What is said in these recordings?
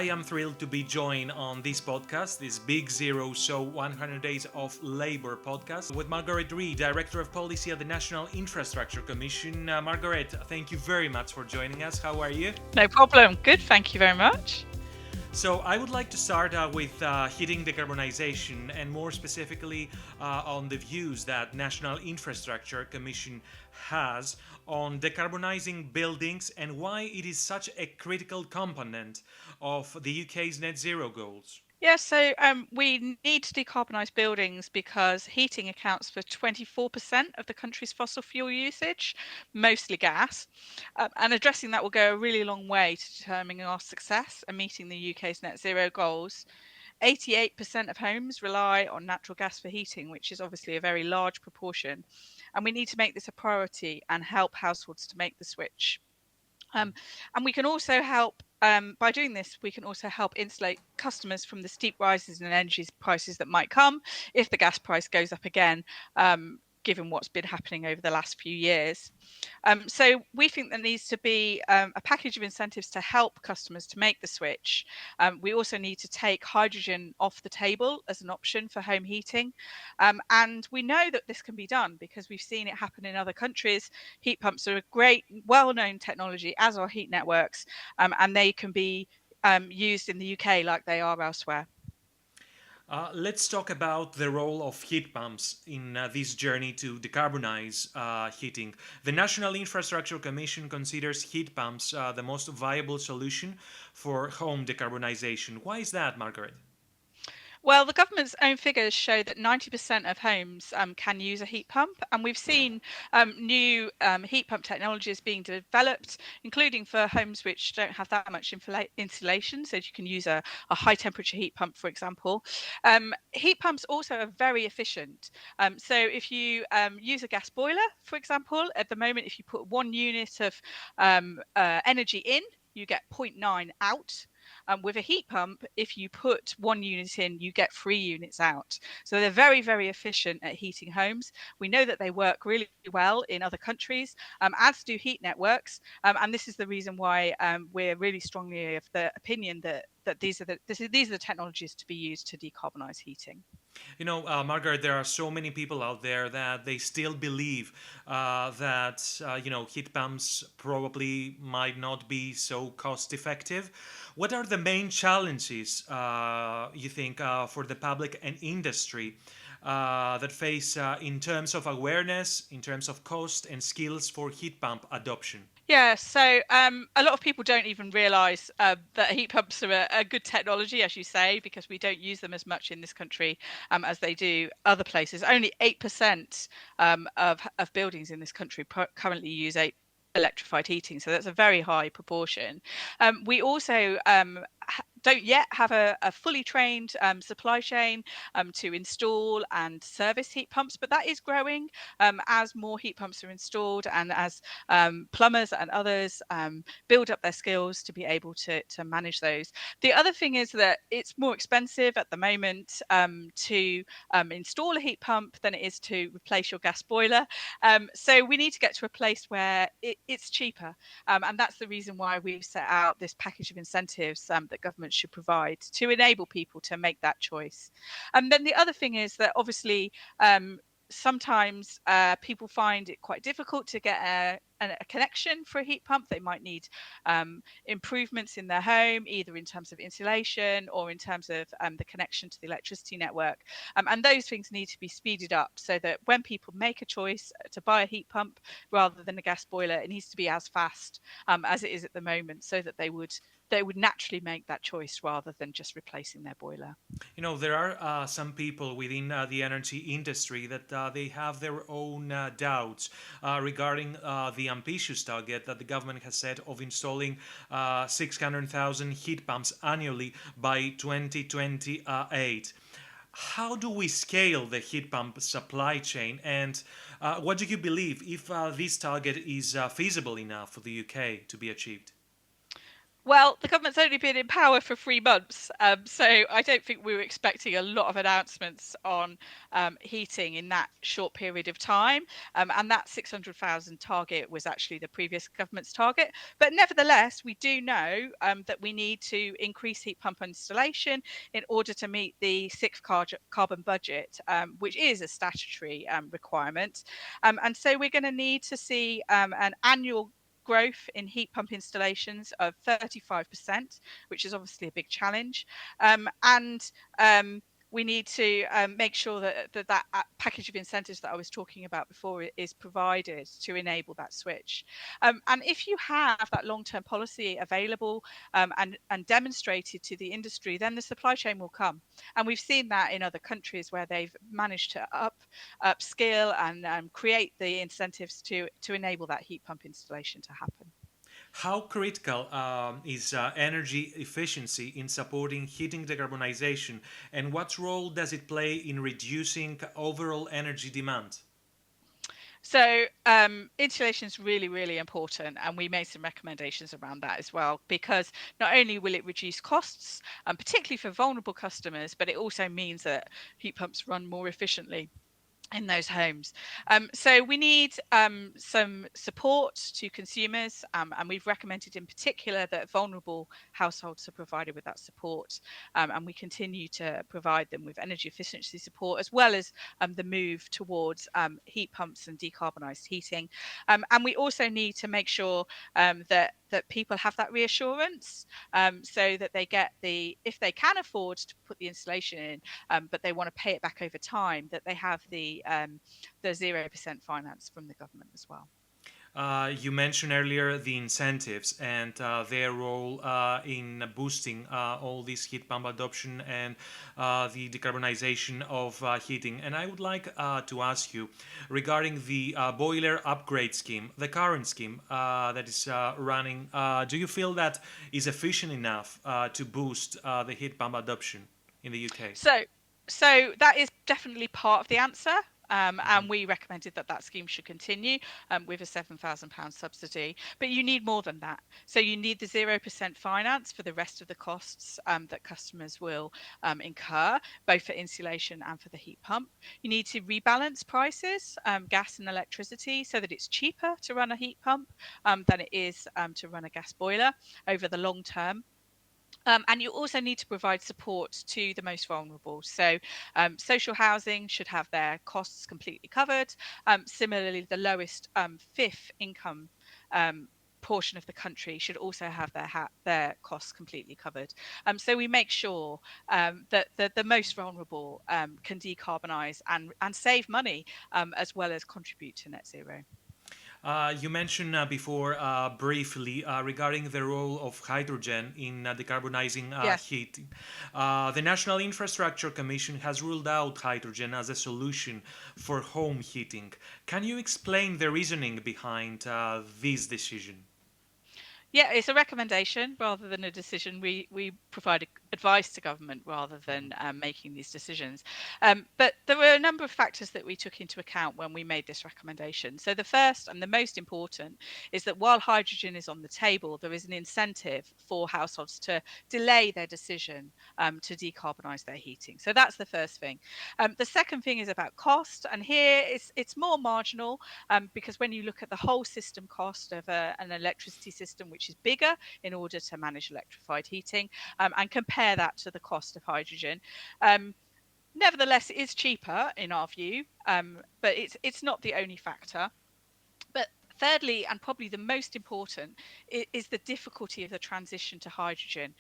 I am thrilled to be joined on this podcast, this Big Zero Show 100 Days of Labour podcast, with Margaret Reid, Director of Policy at the National Infrastructure Commission. Margaret, thank you very much for joining us. How are you? No problem. Good, thank you very much. So I would like to start with heating decarbonization and more specifically on the views that National Infrastructure Commission has on decarbonizing buildings and why it is such a critical component of the UK's net zero goals. Yeah, so we need to decarbonise buildings because heating accounts for 24% of the country's fossil fuel usage, mostly gas. And addressing that will go a really long way to determining our success and meeting the UK's net zero goals. 88% of homes rely on natural gas for heating, which is obviously a very large proportion. And we need to make this a priority and help households to make the switch. And we can also help, by doing this, we can also help insulate customers from the steep rises in energy prices that might come if the gas price goes up again, given what's been happening over the last few years. So we think there needs to be a package of incentives to help customers to make the switch. We also need to take hydrogen off the table as an option for home heating. And we know that this can be done because we've seen it happen in other countries. Heat pumps are a great, well-known technology, as are heat networks, and they can be used in the UK like they are elsewhere. Let's talk about the role of heat pumps in this journey to decarbonize heating. The National Infrastructure Commission considers heat pumps the most viable solution for home decarbonization. Why is that, Margaret? Well, the government's own figures show that 90% of homes can use a heat pump, and we've seen new heat pump technologies being developed, including for homes which don't have that much insulation, so you can use a high temperature heat pump, for example. Heat pumps also are very efficient. So if you use a gas boiler, for example, at the moment, if you put 1 unit of energy in, you get 0.9 out. With a heat pump, if you put 1 unit in, you get 3 units out. So they're very, very efficient at heating homes. We know that they work really well in other countries, as do heat networks. And this is the reason why we're really strongly of the opinion that these are the technologies to be used to decarbonize heating. You know, Margaret, there are so many people out there that they still believe that heat pumps probably might not be so cost effective. What are the main challenges you think for the public and industry that face in terms of awareness, in terms of cost and skills for heat pump adoption? Yeah, so a lot of people don't even realise that heat pumps are a good technology, as you say, because we don't use them as much in this country as they do other places. Only 8% of buildings in this country currently use electrified heating, so that's a very high proportion. We also don't yet have a fully trained supply chain to install and service heat pumps, but that is growing as more heat pumps are installed and as plumbers and others build up their skills to be able to manage those. The other thing is that it's more expensive at the moment to install a heat pump than it is to replace your gas boiler. So we need to get to a place where it's cheaper. And that's the reason why we've set out this package of incentives that government should provide to enable people to make that choice. And then the other thing is that obviously sometimes people find it quite difficult to get a connection for a heat pump. They might need improvements in their home, either in terms of insulation or in terms of the connection to the electricity network. And those things need to be speeded up so that when people make a choice to buy a heat pump rather than a gas boiler, it needs to be as fast as it is at the moment, so that they would naturally make that choice rather than just replacing their boiler. You know, there are some people within the energy industry that they have their own doubts regarding the ambitious target that the government has set of installing 600,000 heat pumps annually by 2028. How do we scale the heat pump supply chain, and what do you believe if this target is feasible enough for the UK to be achieved? Well, the government's only been in power for 3 months, so I don't think we were expecting a lot of announcements on heating in that short period of time. And that 600,000 target was actually the previous government's target. But nevertheless, we do know that we need to increase heat pump installation in order to meet the sixth carbon budget, which is a statutory requirement. And so we're going to need to see an annual growth in heat pump installations of 35%, which is obviously a big challenge. And we need to make sure that package of incentives that I was talking about before is provided to enable that switch. And if you have that long-term policy available and demonstrated to the industry, then the supply chain will come. And we've seen that in other countries where they've managed to upskill and create the incentives to enable that heat pump installation to happen. How critical is energy efficiency in supporting heating decarbonization, and what role does it play in reducing overall energy demand? So insulation is really, really important, and we made some recommendations around that as well, because not only will it reduce costs, particularly for vulnerable customers, but it also means that heat pumps run more efficiently in those homes. So we need some support to consumers, and we've recommended in particular that vulnerable households are provided with that support, and we continue to provide them with energy efficiency support, as well as the move towards heat pumps and decarbonised heating. And we also need to make sure that people have that reassurance, so that they get if they can afford to put the installation in, but they want to pay it back over time, that they have the 0% finance from the government as well. You mentioned earlier the incentives and their role in boosting all this heat pump adoption and the decarbonization of heating. And I would like to ask you regarding the boiler upgrade scheme, the current scheme that is running. Do you feel that is efficient enough to boost the heat pump adoption in the UK? So that is definitely part of the answer. And we recommended that scheme should continue with a £7,000 subsidy. But you need more than that. So you need the 0% finance for the rest of the costs that customers will incur, both for insulation and for the heat pump. You need to rebalance prices, gas and electricity, so that it's cheaper to run a heat pump than it is to run a gas boiler over the long term. And you also need to provide support to the most vulnerable. So, social housing should have their costs completely covered. Similarly, the lowest fifth income portion of the country should also have their costs completely covered. So we make sure that the most vulnerable can decarbonise and save money, as well as contribute to net zero. You mentioned before briefly regarding the role of hydrogen in decarbonizing Yes. heating. The National Infrastructure Commission has ruled out hydrogen as a solution for home heating. Can you explain the reasoning behind this decision? Yeah, it's a recommendation rather than a decision. We provide advice to government rather than making these decisions. But there were a number of factors that we took into account when we made this recommendation. So the first and the most important is that while hydrogen is on the table, there is an incentive for households to delay their decision to decarbonise their heating. So that's the first thing. The second thing is about cost, and here it's more marginal, because when you look at the whole system cost of an electricity system, which is bigger in order to manage electrified heating, and compare that to the cost of hydrogen. Nevertheless, it is cheaper in our view, but it's not the only factor. But thirdly, and probably the most important, is the difficulty of the transition to hydrogen,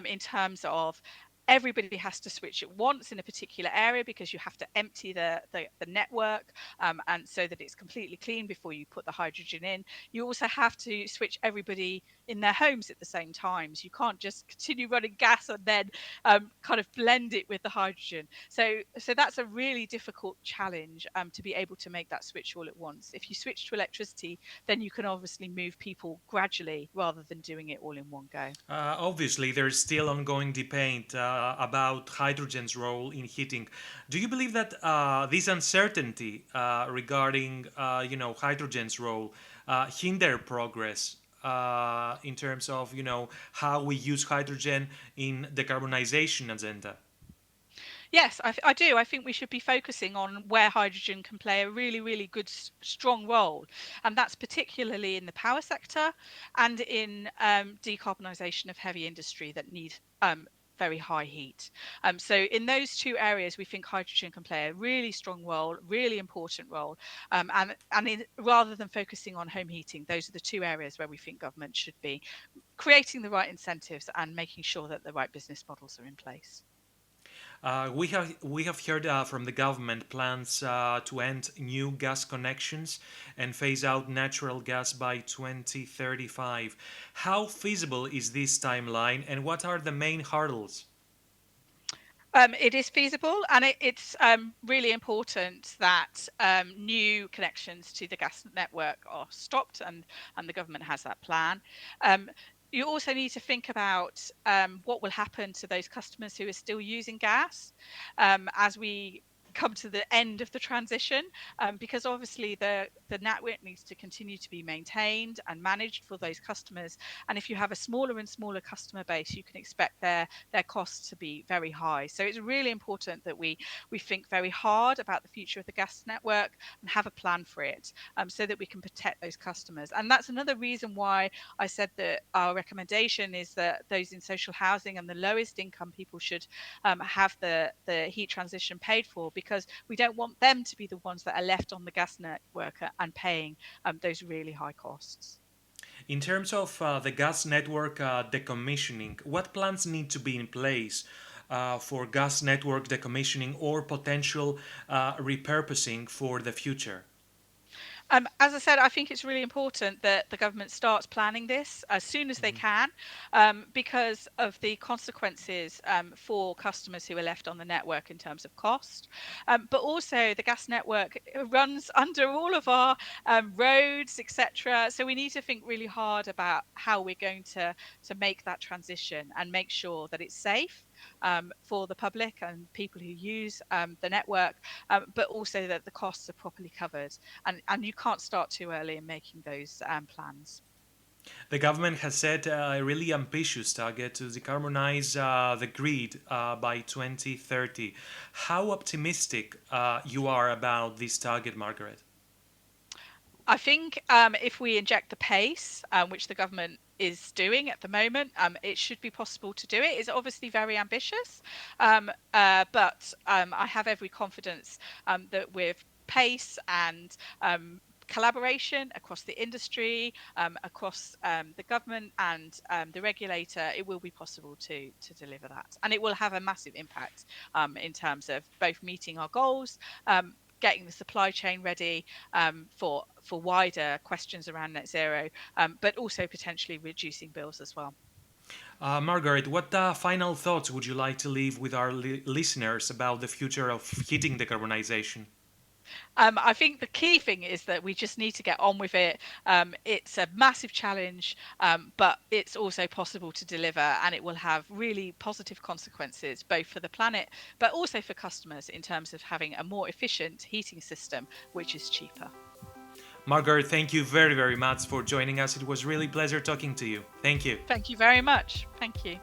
in terms of everybody has to switch at once in a particular area, because you have to empty the network, and so that it's completely clean before you put the hydrogen in. You also have to switch everybody in their homes at the same time. So you can't just continue running gas and then kind of blend it with the hydrogen. So that's a really difficult challenge, to be able to make that switch all at once. If you switch to electricity, then you can obviously move people gradually rather than doing it all in one go. Obviously, there's still ongoing debate about hydrogen's role in heating. Do you believe that this uncertainty regarding, hydrogen's role hinder progress in terms of how we use hydrogen in decarbonization agenda? Yes, I do. I think we should be focusing on where hydrogen can play a really, really good, strong role. And that's particularly in the power sector and in decarbonisation of heavy industry that need very high heat. So in those two areas, we think hydrogen can play a really strong role, really important role. Rather than focusing on home heating, those are the two areas where we think government should be creating the right incentives and making sure that the right business models are in place. We have heard from the government plans to end new gas connections and phase out natural gas by 2035. How feasible is this timeline, and what are the main hurdles? It is feasible, and it's really important that new connections to the gas network are stopped, and the government has that plan. You also need to think about what will happen to those customers who are still using gas as we come to the end of the transition, because obviously the network needs to continue to be maintained and managed for those customers. And if you have a smaller and smaller customer base, you can expect their costs to be very high. So it's really important that we think very hard about the future of the gas network and have a plan for it, so that we can protect those customers. And that's another reason why I said that our recommendation is that those in social housing and the lowest income people should have the heat transition paid for, because we don't want them to be the ones that are left on the gas network and paying those really high costs. In terms of the gas network decommissioning, what plans need to be in place for gas network decommissioning or potential repurposing for the future? As I said, I think it's really important that the government starts planning this as soon as they Mhm. can, because of the consequences for customers who are left on the network in terms of cost. But also, the gas network runs under all of our roads, etc. So we need to think really hard about how we're going to make that transition and make sure that it's safe for the public and people who use the network, but also that the costs are properly covered. And you can't start too early in making those plans. The government has set a really ambitious target to decarbonize the grid by 2030. How optimistic you are about this target, Margaret? I think if we inject the pace, which the government is doing at the moment, it should be possible to do it. It's obviously very ambitious, but I have every confidence that with pace and collaboration across the industry, across the government and the regulator, it will be possible to deliver that, and it will have a massive impact in terms of both meeting our goals, getting the supply chain ready for wider questions around net zero, but also potentially reducing bills as well. Margaret, what final thoughts would you like to leave with our listeners about the future of heating decarbonization? I think the key thing is that we just need to get on with it. It's a massive challenge, but it's also possible to deliver, and it will have really positive consequences both for the planet, but also for customers in terms of having a more efficient heating system, which is cheaper. Margaret, thank you very, very much for joining us. It was really pleasure talking to you. Thank you. Thank you very much. Thank you.